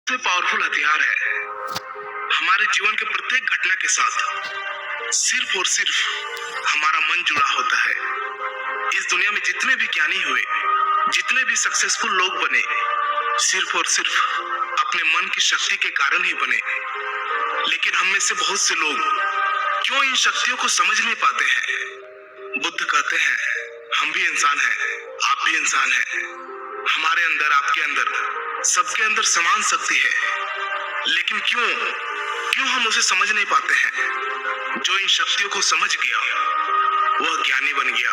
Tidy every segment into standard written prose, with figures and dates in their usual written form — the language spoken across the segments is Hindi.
सबसे पावरफुल हथियार है। हमारे जीवन के प्रत्येक घटना के साथ सिर्फ और सिर्फ हमारा मन जुड़ा होता है। इस दुनिया में जितने भी ज्ञानी हुए, जितने भी सक्सेसफुल लोग बने, सिर्फ और सिर्फ अपने मन की शक्ति के कारण ही बने। लेकिन हम में से बहुत से लोग क्यों इन शक्तियों को समझ नहीं पाते हैं? बुद्ध कहते हैं, हम भी इंसान हैं, आप भी इंसान हैं। हमारे अंदर, आपके अंदर, सबके अंदर समान शक्ति है। लेकिन क्यों हम उसे समझ नहीं पाते हैं? जो इन शक्तियों को समझ गया वह ज्ञानी बन गया।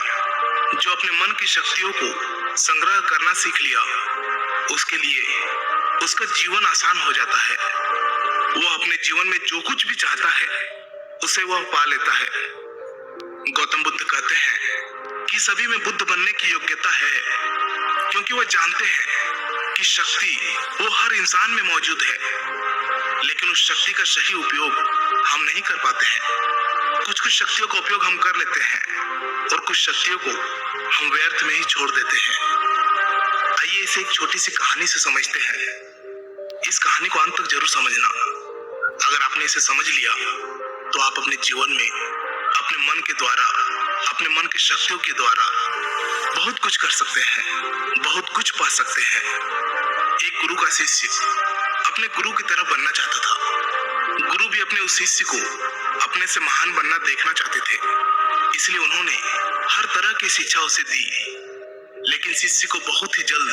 जो अपने मन की शक्तियों को संग्रह करना सीख लिया, उसके लिए उसका जीवन आसान हो जाता है। वह अपने जीवन में जो कुछ भी चाहता है उसे वह पा लेता है। गौतम बुद्ध कहते हैं कि सभी में बुद्ध बनने की योग्यता है, क्योंकि वह जानते हैं कि शक्ति वो हर इंसान में मौजूद है। लेकिन उस शक्ति का सही उपयोग हम नहीं कर पाते हैं। कुछ शक्तियों का उपयोग हम कर लेते हैं और कुछ शक्तियों को हम व्यर्थ में ही छोड़ देते हैं। आइए इसे एक छोटी सी कहानी से समझते हैं। इस कहानी को अंत तक जरूर समझना। अगर आपने इसे समझ लिया तो आप अपने जीवन में अपने मन के द्वारा, अपने मन की शक्तियों के द्वारा बहुत कुछ कर सकते हैं, बहुत कुछ पा सकते हैं। एक गुरु का शिष्य अपने गुरु की तरह बनना चाहता था। गुरु भी अपने उस शिष्य को अपने से महान बनना देखना चाहते थे, इसलिए उन्होंने हर तरह की शिक्षा उसे दी। लेकिन शिष्य को बहुत ही जल्द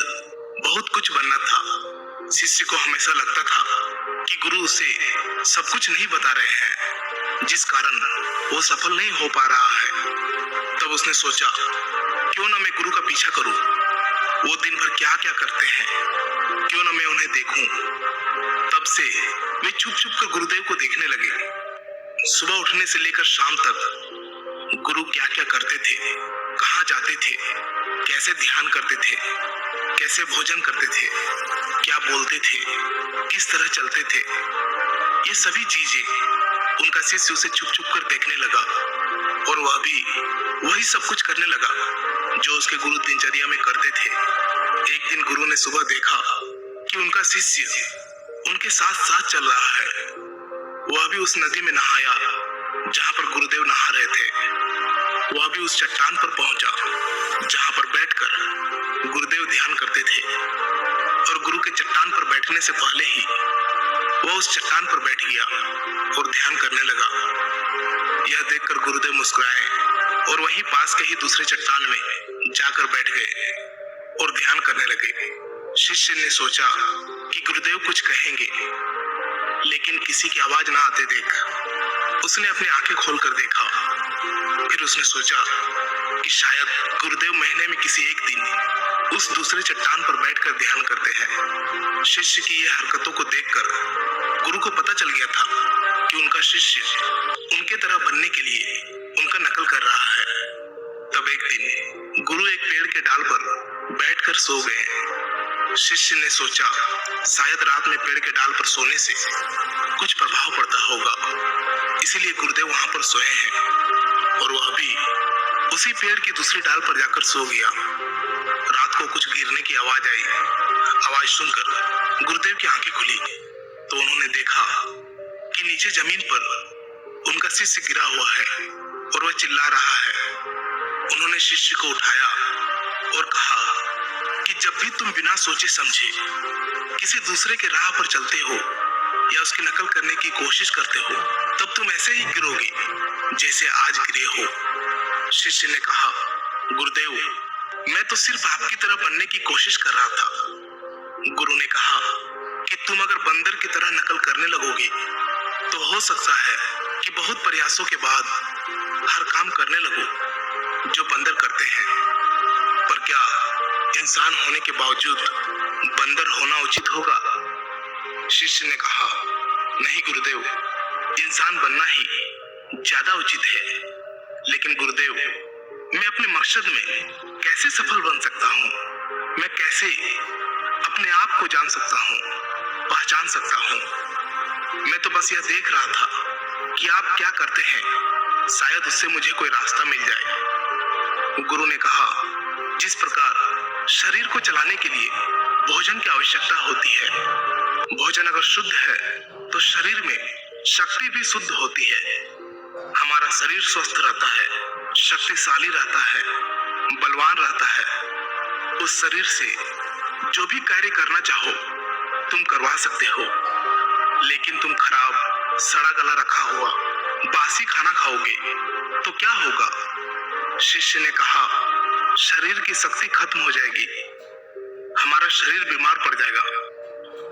बहुत कुछ बनना था। शिष्य को हमेशा लगता था कि गुरु उसे सब कुछ नहीं बता रहे हैं, जिस कारण वो सफल नहीं हो पा रहा है। तब उसने सोचा, क्यों ना मैं गुरु का पीछा करूं। वो दिन भर क्या क्या करते हैं, क्यों ना मैं उन्हें देखूं। तब से वे छुप छुप कर गुरुदेव को देखने लगे। सुबह उठने से लेकर शाम तक गुरु क्या क्या करते थे, कहाँ जाते थे, कैसे ध्यान करते थे, कैसे भोजन करते थे, क्या बोलते थे, किस तरह चलते थे, ये सभी चीजें उनका शिष्य उसे छुप छुप कर देखने लगा। और वह भी वही सब कुछ करने लगा जो उसके गुरु दिनचर्या में करते थे। एक दिन गुरु ने सुबह देखा कि उनका शिष्य उनके साथ साथ चल रहा है। वह भी उस नदी में नहाया जहां पर गुरुदेव नहा रहे थे। वह भी उस चट्टान पर पहुंचा जहां पर बैठकर गुरुदेव ध्यान करते थे। और गुरु के चट्टान पर बैठने से पहले ही वह उस चट्टान पर बैठ गया और ध्यान करने लगा। यह देखकर गुरुदेव मुस्कुराए और वहीं पास के ही दूसरे चट्टान में जाकर बैठ गए और ध्यान करने लगे। शिष्य ने सोचा कि गुरुदेव कुछ कहेंगे, लेकिन किसी की आवाज ना आते देख उसने अपनी आंखें खोलकर देखा। फिर उसने सोचा कि शायद गुरुदेव महीने में किसी एक दिन उस दूसरे चट्टान पर बैठकर ध्यान करते हैं। शिष्य की ये हरकतों को देखकर गुरु को पता चल गया था कि उनका शिष्य उनके तरह बनने के लिए उनका नकल कर रहा है। तब एक दिन गुरु एक पेड़ के डाल पर बैठकर सो गए। शिष्य ने सोचा, शायद रात में पेड़ के डाल पर सोने से कुछ प्रभाव पड़ता होगा, इसीलिए गुरुदेव वहां पर सोए हैं। और वह भी उसी पेड़ की दूसरी डाल पर जाकर सो गया। रात को कुछ गिरने की आवाज आई। आवाज सुनकर गुरुदेव की आंखें खुली तो उन्होंने देखा कि नीचे जमीन पर उनका शिष्य गिरा हुआ है और वह चिल्ला रहा है। उन्होंने शिष्य को उठाया और कहा कि जब भी तुम बिना सोचे समझे किसी दूसरे के राह पर चलते हो या उसकी नकल करने की कोशिश करते हो, तब तुम ऐसे ही गिरोगे जैसे आज गिरे हो। शिष्य ने कहा, गुरुदेव, मैं तो सिर्फ आपकी तरह बनने की कोशिश कर रहा था। गुरु ने कहा कि तुम अगर बंदर की तरह नकल करने लगोगे तो हो सकता है कि बहुत प्रयासों के बाद हर काम करने लगो जो बंदर करते हैं। पर क्या इंसान होने के बावजूद बंदर होना उचित होगा? शिष्य ने कहा, नहीं गुरुदेव, इंसान बनना ही ज्यादा उचित है। लेकिन गुरुदेव, मैं अपने मकसद में कैसे सफल बन सकता हूँ? मैं कैसे अपने आप को जान सकता हूँ, पहचान सकता हूँ? मैं तो बस यह देख रहा था कि आप क्या करते हैं, शायद उससे मुझे कोई रास्ता मिल जाए। गुरु ने कहा, जिस प्रकार शरीर को चलाने के लिए भोजन की आवश्यकता होती है, भोजन अगर शुद्ध है तो शरीर में शक्ति भी शुद्ध होती है। हमारा शरीर स्वस्थ रहता है, शक्तिशाली रहता है, बलवान रहता है। उस शरीर से जो भी कार्य करना चाहो तुम करवा सकते हो। लेकिन तुम खराब, सड़ा गला रखा हुआ बासी खाना खाओगे तो क्या होगा? शिष्य ने कहा, शरीर की शक्ति खत्म हो जाएगी, हमारा शरीर बीमार पड़ जाएगा।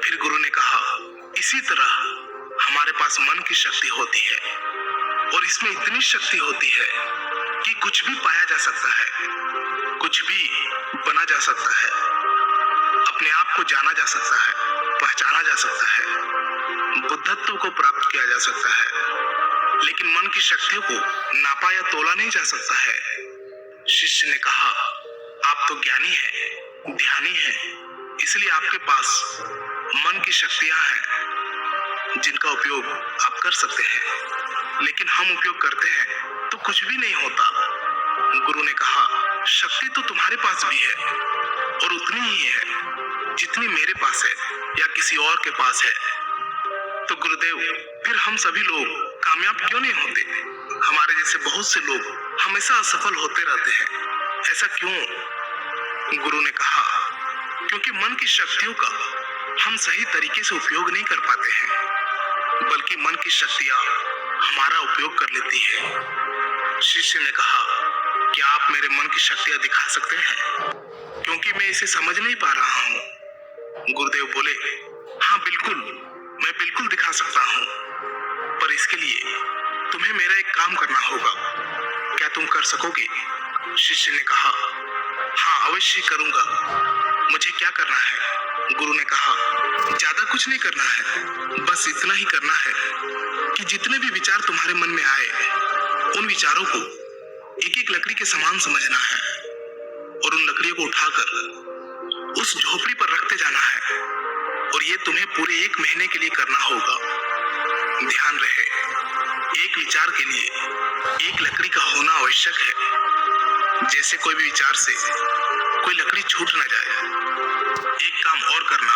फिर गुरु ने कहा, इसी तरह हमारे पास मन की शक्ति होती है और इसमें इतनी शक्ति होती है कि कुछ भी पाया जा सकता है, कुछ भी बना जा सकता है, अपने आप को जाना जा सकता है, पहचाना जा सकता है, बुद्धत्व को प्राप्त किया जा सकता है। लेकिन मन की शक्तियों को नापा या तोला नहीं जा सकता है। शिष्य ने कहा, आप तो ज्ञानी हैं, ध्यानी हैं, इसलिए आपके पास मन की शक्तियां हैं जिनका उपयोग आप कर सकते हैं। लेकिन हम उपयोग करते हैं तो कुछ भी नहीं होता। गुरु ने कहा, शक्ति तो तुम्हारे पास भी है और उतनी ही है जितनी मेरे पास है या किसी और के पास है। तो गुरुदेव, फिर हम सभी लोग कामयाब क्यों नहीं होते? हमारे जैसे बहुत से लोग हमेशा असफल होते रहते हैं, ऐसा क्यों? गुरु ने कहा, क्योंकि मन की शक्तियों का हम सही तरीके से उपयोग नहीं कर पाते हैं, बल्कि मन की शक्तियां हमारा उपयोग कर लेती है। शिष्य ने कहा, क्या आप मेरे मन की शक्तियां दिखा सकते हैं? क्योंकि मैं इसे समझ नहीं पा रहा हूँ। गुरुदेव बोले, हाँ बिल्कुल, मैं बिल्कुल दिखा सकता हूँ, पर इसके लिए तुम्हें मेरा एक काम करना होगा। क्या तुम कर सकोगे? शिष्य ने कहा, हाँ अवश्य करूंगा। मुझे क्या करना है? गुरु ने कहा, ज्यादा कुछ नहीं करना है, बस इतना ही करना है कि जितने भी विचार तुम्हारे मन में आए उन विचारों को एक एक लकड़ी के समान समझना है और उन लकड़ियों को उठाकर उस झोपड़ी पर रखते जाना है। और ये तुम्हें पूरे 1 महीने के लिए करना होगा। ध्यान रहे, एक विचार के लिए एक लकड़ी का होना आवश्यक है। जैसे कोई भी विचार से कोई लकड़ी छूट न जाए। एक काम और करना,